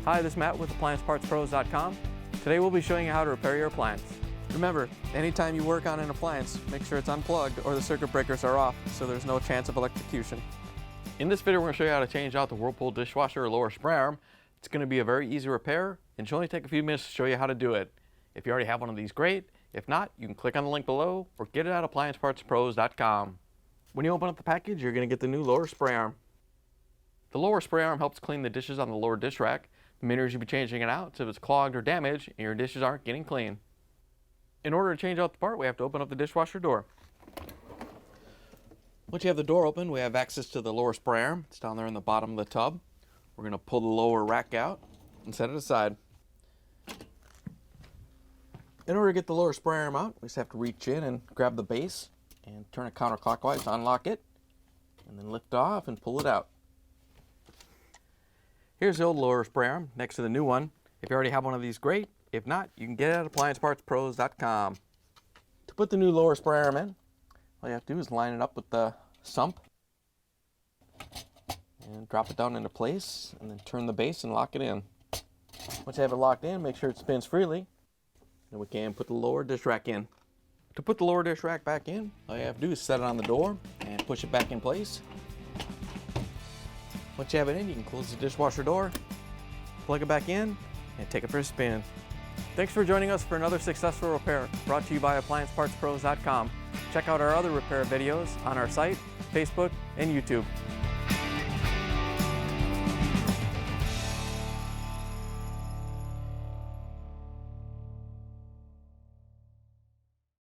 Hi, this is Matt with AppliancePartsPros.com. Today we'll be showing you how to repair your appliance. Remember, anytime you work on an appliance, make sure it's unplugged or the circuit breakers are off so there's no chance of electrocution. In this video, we're going to show you how to change out the Whirlpool Dishwasher Lower Spray Arm. It's going to be a very easy repair and should only take a few minutes to show you how to do it. If you already have one of these, great. If not, you can click on the link below or get it at AppliancePartsPros.com. When you open up the package, you're going to get the new lower spray arm. The lower spray arm helps clean the dishes on the lower dish rack. The main reason you'll be changing it out is if it's clogged or damaged and your dishes aren't getting clean. In order to change out the part, we have to open up the dishwasher door. Once you have the door open, we have access to the lower spray arm. It's down there in the bottom of the tub. We're going to pull the lower rack out and set it aside. In order to get the lower spray arm out, we just have to reach in and grab the base and turn it counterclockwise to unlock it, and then lift off and pull it out. Here's the old lower spray arm next to the new one. If you already have one of these, great. If not, you can get it at AppliancePartsPros.com. To put the new lower spray arm in, all you have to do is line it up with the sump and drop it down into place, and then turn the base and lock it in. Once you have it locked in, make sure it spins freely, and we can put the lower dish rack in. To put the lower dish rack back in, all you have to do is set it on the door and push it back in place. Once you have it in, you can close the dishwasher door, plug it back in, and take it for a spin. Thanks for joining us for another successful repair brought to you by AppliancePartsPros.com. Check out our other repair videos on our site, Facebook, and YouTube.